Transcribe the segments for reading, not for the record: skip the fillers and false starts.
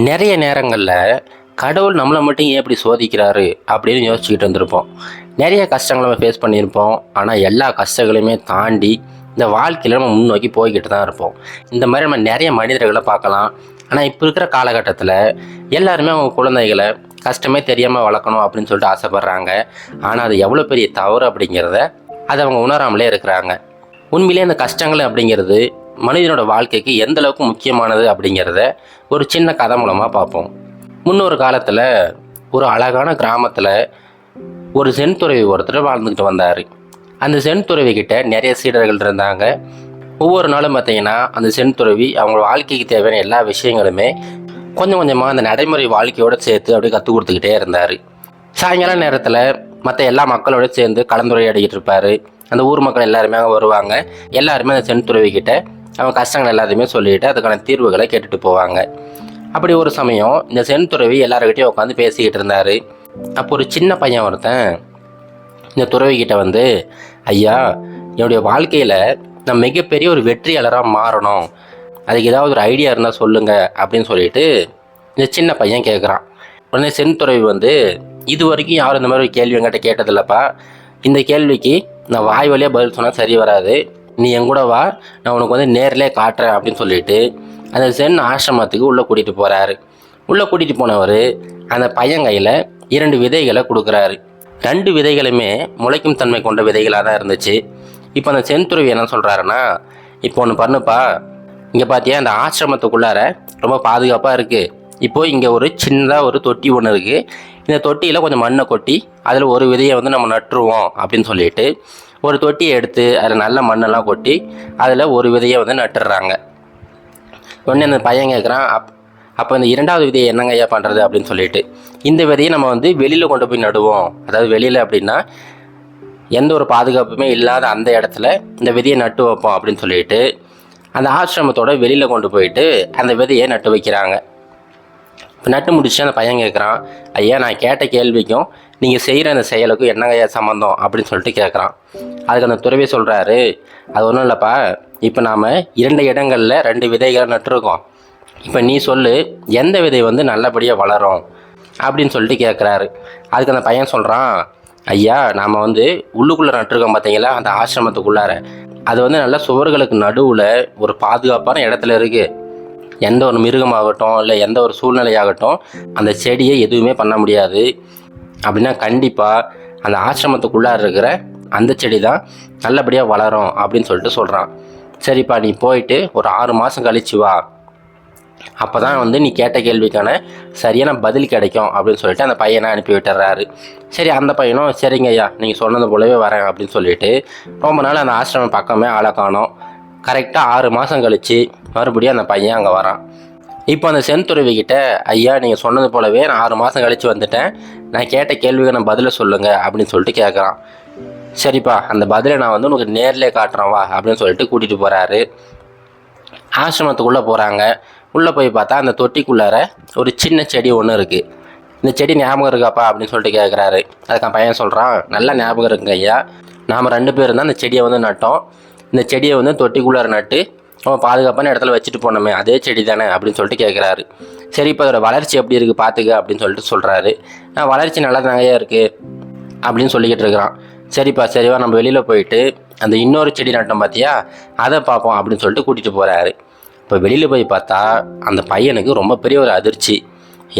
நிறைய நேரங்களில் கடவுள் நம்மளை மட்டும் ஏன் இப்படி சோதிக்கிறாரு அப்படின்னு யோசிச்சுக்கிட்டு இருந்திருப்போம். நிறைய கஷ்டங்களை நம்ம ஃபேஸ் பண்ணியிருப்போம். ஆனால் எல்லா கஷ்டங்களையுமே தாண்டி இந்த வாழ்க்கையில் நம்ம முன்னோக்கி போய்கிட்டு தான் இருப்போம். இந்த மாதிரி நம்ம நிறைய மனிதர்களை பார்க்கலாம். ஆனால் இப்போ இருக்கிற காலகட்டத்தில் எல்லாருமே அவங்க குழந்தைகளை கஷ்டமே தெரியாமல் வளர்க்கணும் அப்படின்னு சொல்லிட்டு ஆசைப்பட்றாங்க. ஆனால் அது எவ்வளோ பெரிய தவறு அப்படிங்கிறத அதை அவங்க உணராமலே இருக்கிறாங்க. உண்மையிலே அந்த கஷ்டங்கள் அப்படிங்கிறது மனிதனோட வாழ்க்கைக்கு எந்த அளவுக்கு முக்கியமானது அப்படிங்கிறத ஒரு சின்ன கதை மூலமாக பார்ப்போம். முன்னொரு காலத்தில் ஒரு அழகான கிராமத்தில் ஒரு சென் துறவி ஒருத்தர் வாழ்ந்துக்கிட்டு வந்தார். அந்த சென் துறவிக்கிட்ட நிறைய சீடர்கள் இருந்தாங்க. ஒவ்வொரு நாளும் பார்த்தீங்கன்னா அந்த சென் துறவி அவங்க வாழ்க்கைக்கு தேவையான எல்லா விஷயங்களுமே கொஞ்சம் கொஞ்சமாக அந்த நடைமுறை வாழ்க்கையோடு சேர்த்து அப்படியே கற்றுக் கொடுத்துக்கிட்டே இருந்தார். சாயங்கால நேரத்தில் மற்ற எல்லா மக்களோட சேர்ந்து கலந்துரையாடிக்கிட்டு இருப்பார். அந்த ஊர் மக்கள் எல்லாருமே அங்கே வருவாங்க. எல்லாருமே அந்த சென் துறவிக்கிட்ட அவங்க கஷ்டங்கள் எல்லாத்தையுமே சொல்லிவிட்டு அதுக்கான தீர்வுகளை கேட்டுட்டு போவாங்க. அப்படி ஒரு சமயம் இந்த சென் துறவி எல்லாருக்கிட்டையும் உட்காந்து பேசிக்கிட்டு இருந்தார். அப்போ ஒரு சின்ன பையன் ஒருத்தன் இந்த துறவிக்கிட்ட வந்து, ஐயா, என்னுடைய வாழ்க்கையில் நான் மிகப்பெரிய ஒரு வெற்றியாளராக மாறணும், அதுக்கு ஏதாவது ஒரு ஐடியா இருந்தால் சொல்லுங்கள் அப்படின்னு சொல்லிட்டு இந்த சின்ன பையன் கேட்குறான். உடனே சென் துறவி வந்து, இது வரைக்கும் யாரும் இந்த மாதிரி ஒரு கேள்வி என்கிட்ட கேட்டதில்லப்பா, இந்த கேள்விக்கு நான் வாய் வழியாக பதில் சொன்னால் சரி வராது, நீ எங்கூட வா, நான் உனக்கு வந்து நேரிலே காட்டுறேன் அப்படின்னு சொல்லிட்டு அந்த சென் ஆசிரமத்துக்கு உள்ளே கூட்டிகிட்டு போகிறாரு. உள்ளே கூட்டிகிட்டு போனவர் அந்த பையன் கையில் 2 விதைகளை கொடுக்குறாரு. 2 விதைகளுமே முளைக்கும் தன்மை கொண்ட விதைகளாக தான் இருந்துச்சு. இப்போ அந்த சென் துறவி என்ன சொல்கிறாருன்னா, இப்போ ஒன்று பண்ணுப்பா, இங்கே பார்த்தியா இந்த ஆசிரமத்துக்குள்ளார ரொம்ப பாதுகாப்பாக இருக்குது. இப்போது இங்கே ஒரு சின்னதாக ஒரு தொட்டி ஒன்று இருக்குது. இந்த தொட்டியில் கொஞ்சம் மண்ணை கொட்டி அதில் ஒரு விதையை வந்து நம்ம நட்டுருவோம் அப்படின்னு சொல்லிட்டு ஒரு தொட்டியை எடுத்து அதில் நல்ல மண்ணெல்லாம் கொட்டி அதில் ஒரு விதையை வந்து நட்டுடுறாங்க. உடனே அந்த பையன் கேட்குறான், அப்போ இந்த 2வது விதையை என்னங்க ஐயா பண்ணுறது அப்படின்னு சொல்லிட்டு, இந்த விதையை நம்ம வந்து வெளியில் கொண்டு போய் நடுவோம், அதாவது வெளியில் அப்படின்னா எந்த ஒரு பாதுகாப்புமே இல்லாத அந்த இடத்துல இந்த விதையை நட்டு வைப்போம் அப்படின்னு சொல்லிட்டு அந்த ஆசிரமத்தோட வெளியில் கொண்டு போயிட்டு அந்த விதையை நட்டு வைக்கிறாங்க. இப்போ நட்டு முடிச்சு அந்த பையன் கேட்குறான், ஐயா, நான் கேட்ட கேள்விக்கும் நீங்கள் செய்கிற அந்த செயலுக்கும் என்னங்க ஐயா சம்மந்தம் அப்படின்னு சொல்லிட்டு கேட்குறான். அதுக்கு அந்த துறவி சொல்கிறாரு, அது ஒன்றும் இல்லைப்பா, இப்போ நாம் 2 இடங்களில் 2 விதைகளை நட்டுருக்கோம். இப்போ நீ சொல்லு, எந்த விதை வந்து நல்லபடியாக வளரும் அப்படின்னு சொல்லிட்டு கேட்குறாரு. அதுக்கு அந்த பையன் சொல்கிறான், ஐயா, நாம் வந்து உள்ளுக்குள்ளே நட்டுருக்கோம் பார்த்தீங்களா அந்த ஆசிரமத்துக்குள்ளார, அது வந்து நல்ல சுவர்களுக்கு நடுவில் ஒரு பாதுகாப்பான இடத்துல இருக்குது. எந்த ஒரு மிருகமாகட்டும் இல்லை எந்த ஒரு சூழ்நிலையாகட்டும் அந்த செடியை எதுவுமே பண்ண முடியாது. அப்படின்னா கண்டிப்பாக அந்த ஆசிரமத்துக்குள்ளார இருக்கிற அந்த செடி தான் நல்லபடியாக வளரும் அப்படின்னு சொல்லிட்டு சொல்கிறான். சரிப்பா, நீ போயிட்டு ஒரு 6 மாதம் கழிச்சு வா, அப்போ தான் வந்து நீ கேட்ட கேள்விக்கான சரியான பதில் கிடைக்கும் அப்படின்னு சொல்லிட்டு அந்த பையனை அனுப்பி விட்டுறாரு. சரி, அந்த பையனும் சரிங்க ஐயா, நீங்கள் சொன்னது போலவே வரேன் அப்படின்னு சொல்லிட்டு ரொம்ப நாள் அந்த ஆசிரமம் பக்கமே ஆளை காணோம். கரெக்டாக 6 மாதம் கழித்து மறுபடியும் அந்த பையன் அங்கே வரான். இப்போ அந்த சென் துறவிக்கிட்ட, ஐயா, நீங்கள் சொன்னது போலவே நான் 6 மாதம் கழித்து வந்துட்டேன், நான் கேட்ட கேள்விக்கு நான் பதிலை சொல்லுங்கள் அப்படின்னு சொல்லிட்டு கேட்குறான். சரிப்பா, அந்த பதிலை நான் வந்து உனக்கு நேரில் காட்டுறேன் வா அப்படின்னு சொல்லிட்டு கூட்டிகிட்டு போகிறாரு. ஆசிரமத்துக்குள்ளே போகிறாங்க. உள்ளே போய் பார்த்தா அந்த தொட்டிக்குள்ளார ஒரு சின்ன செடி ஒன்று இருக்குது. இந்த செடி ஞாபகம் இருக்காப்பா அப்படின்னு சொல்லிட்டு கேட்குறாரு. அதுக்கு பையன் சொல்கிறான், நல்லா ஞாபகம் இருக்குங்க ஐயா, நாம் 2 பேரும் தான் இந்த செடியை வந்து நட்டோம். இந்த செடியை வந்து தொட்டிக்குள்ளார நட்டு நம்ம பாதுகாப்பான இடத்துல வச்சுட்டு போனோமே, அதே செடி தானே அப்படின்னு சொல்லிட்டு கேட்குறாரு. சரி, இப்போ அதோட வளர்ச்சி எப்படி இருக்குது பார்த்துக்க அப்படின்னு சொல்லிட்டு சொல்கிறாரு. வளர்ச்சி நல்லா தாங்கயா இருக்குது அப்படின்னு சொல்லிக்கிட்டு இருக்கிறான். சரிப்பா, சரிவா, நம்ம வெளியில் போயிட்டு அந்த இன்னொரு செடி நட்டோம் பார்த்தியா, அதை பார்ப்போம் அப்படின்னு சொல்லிட்டு கூட்டிகிட்டு போகிறாரு. இப்போ வெளியில் போய் பார்த்தா அந்த பையனுக்கு ரொம்ப பெரிய ஒரு அதிர்ச்சி.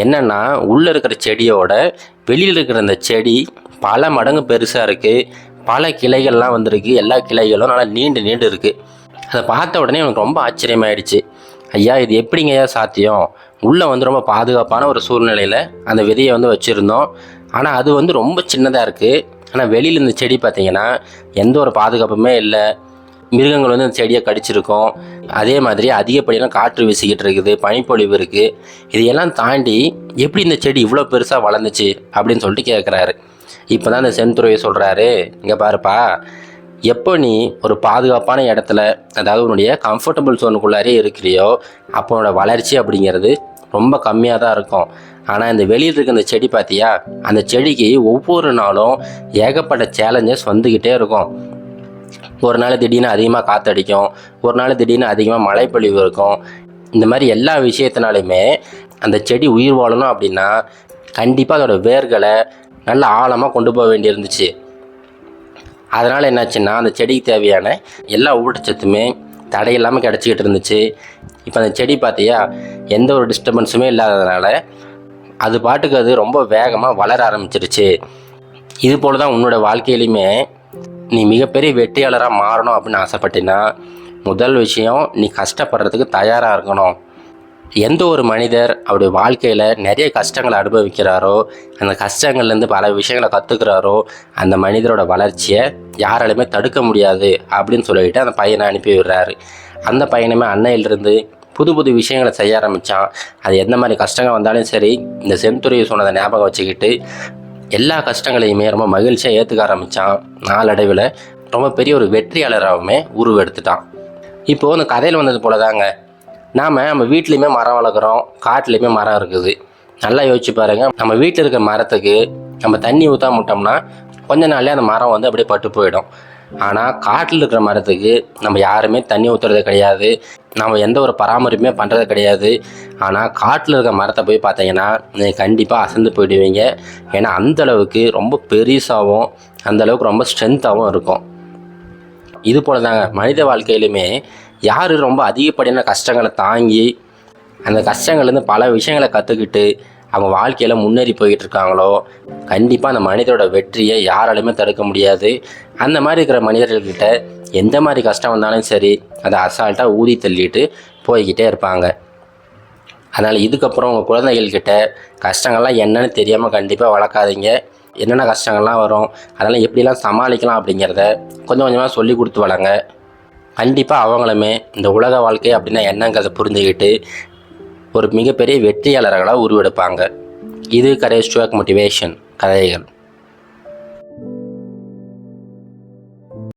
என்னென்னா, உள்ளே இருக்கிற செடியோட வெளியில் இருக்கிற அந்த செடி பல மடங்கு பெருசாக இருக்குது. பல கிளைகள்லாம் வந்திருக்கு. எல்லா கிளைகளும் நல்லா நீண்டு நீண்டு இருக்குது. அதை பார்த்த உடனே எனக்கு ரொம்ப ஆச்சரியமாயிடுச்சு. ஐயா, இது எப்படிங்க ஐயா சாத்தியம்? உள்ளே வந்து ரொம்ப பாதுகாப்பான ஒரு சூழ்நிலையில் அந்த விதையை வந்து வச்சுருந்தோம். ஆனால் அது வந்து ரொம்ப சின்னதாக இருக்குது. ஆனால் வெளியில் இந்த செடி பார்த்திங்கன்னா எந்த ஒரு பாதுகாப்புமே இல்லை. மிருகங்கள் வந்து அந்த செடியை கடிச்சிருக்கும். அதே மாதிரி அதிகப்படியான காற்று வீசிக்கிட்டு இருக்குது, பனிப்பொழிவு இருக்குது. இதையெல்லாம் தாண்டி எப்படி இந்த செடி இவ்வளோ பெருசாக வளர்ந்துச்சு அப்படின்னு சொல்லிட்டு கேட்குறாரு. இப்போ தான் அந்த சென் துறவி சொல்கிறாரு, இங்கே பாருப்பா, எப்போ நீ ஒரு பாதுகாப்பான இடத்துல, அதாவது உன்னுடைய கம்ஃபர்டபுள் ஜோனுக்குள்ளாரே இருக்கிறியோ, அப்போ உன்னோட வளர்ச்சி அப்படிங்கிறது ரொம்ப கம்மியாக தான் இருக்கும். ஆனால் இந்த வெளியில் இருக்க இந்த செடி பார்த்தியா, அந்த செடிக்கு ஒவ்வொரு நாளும் ஏகப்பட்ட சேலஞ்சஸ் வந்துக்கிட்டே இருக்கும். ஒரு நாள் திடீர்னு அதிகமாக காற்றடிக்கும், ஒரு நாள் திடீர்னு அதிகமாக மழைப்பொழிவு இருக்கும். இந்த மாதிரி எல்லா விஷயத்தினாலையுமே அந்த செடி உயிர் வாழணும் அப்படின்னா கண்டிப்பாக அதோடய வேர்களை நல்ல ஆழமாக கொண்டு போக வேண்டியிருந்துச்சு. அதனால் என்னாச்சுன்னா அந்த செடிக்கு தேவையான எல்லா ஊட்டச்சத்துமே தடையில்லாமல் கிடச்சிக்கிட்டு இருந்துச்சு. இப்போ அந்த செடி பார்த்தியா எந்த ஒரு டிஸ்டர்பன்ஸுமே இல்லாததுனால அது பாட்டுக்கு அது ரொம்ப வேகமாக வளர ஆரம்பிச்சிருச்சு. இது போல் தான் உன்னோட வாழ்க்கையிலையுமே நீ மிகப்பெரிய வெற்றியாளராக மாறணும் அப்படின்னு ஆசைப்பட்டினா முதல் விஷயம் நீ கஷ்டப்படுறதுக்கு தயாராக இருக்கணும். எந்த ஒரு மனிதர் அவருடைய வாழ்க்கையில் நிறைய கஷ்டங்களை அனுபவிக்கிறாரோ, அந்த கஷ்டங்கள்லேருந்து பல விஷயங்களை கற்றுக்கிறாரோ, அந்த மனிதரோட வளர்ச்சியை யாராலுமே தடுக்க முடியாது அப்படின்னு சொல்லிட்டு அந்த பையனை அனுப்பி விடுறாரு. அந்த பையனுமே அன்னையிலிருந்து புது புது விஷயங்களை செய்ய ஆரம்பித்தான். அது எந்த மாதிரி கஷ்டங்கள் வந்தாலும் சரி, இந்த செந்துருவி சொன்னதை ஞாபகம் வச்சுக்கிட்டு எல்லா கஷ்டங்களையுமே ரொம்ப மகிழ்ச்சியாக ஏற்றுக்க ஆரம்பித்தான். நாளடைவில் ரொம்ப பெரிய ஒரு வெற்றியாளராகவுமே உருவெடுத்துட்டான். இப்போது இந்த கதையில் வந்தது போல தாங்க, நம்ம வீட்லேயுமே மரம் வளர்க்குறோம், காட்டிலையுமே மரம் இருக்குது. நல்லா யோசிச்சு பாருங்கள், நம்ம வீட்டில் இருக்கிற மரத்துக்கு நம்ம தண்ணி ஊற்றாம விட்டோம்னா கொஞ்ச நாள்லேயே அந்த மரம் வந்து அப்படியே பட்டு போயிடும். ஆனால் காட்டில் இருக்கிற மரத்துக்கு நம்ம யாருமே தண்ணி ஊற்றுறது கிடையாது, நம்ம எந்த ஒரு பராமரிப்புமே பண்ணுறது கிடையாது. ஆனால் காட்டில் இருக்கிற மரத்தை போய் பார்த்தீங்கன்னா நீங்கள் கண்டிப்பாக அசந்து போயிடுவீங்க. ஏன்னா அந்தளவுக்கு ரொம்ப பெருசாகவும் அந்தளவுக்கு ரொம்ப ஸ்ட்ரென்த்தாகவும் இருக்கும். இது போல தாங்க மனித வாழ்க்கையிலுமே யார் ரொம்ப அதிகப்படியான கஷ்டங்களை தாங்கி அந்த கஷ்டங்கள்லேருந்து பல விஷயங்களை கற்றுக்கிட்டு அவங்க வாழ்க்கையில் முன்னேறி போய்கிட்டு இருக்காங்களோ கண்டிப்பாக அந்த மனிதரோட வெற்றியை யாராலுமே தடுக்க முடியாது. அந்த மாதிரி இருக்கிற மனிதர்கள்கிட்ட எந்த மாதிரி கஷ்டம் வந்தாலும் சரி அதை அசால்ட்டாக ஊதி தள்ளிட்டு போய்கிட்டே இருப்பாங்க. அதனால் இதுக்கப்புறம் உங்கள் குழந்தைகள்கிட்ட கஷ்டங்கள்லாம் என்னன்னு தெரியாமல் கண்டிப்பாக வளர்க்காதீங்க. என்னென்ன கஷ்டங்கள்லாம் வரும், அதெல்லாம் எப்படிலாம் சமாளிக்கலாம் அப்படிங்கிறத கொஞ்சம் கொஞ்சமாக சொல்லி கொடுத்து வளங்க. கண்டிப்பாக அவங்களுமே இந்த உலக வாழ்க்கை அப்படின்னா என்னங்கிறத புரிஞ்சுக்கிட்டு ஒரு மிகப்பெரிய வெற்றியாளர்களாக உருவெடுப்பாங்க. இது கரேஜ் டு மோட்டிவேஷன் கதைகள்.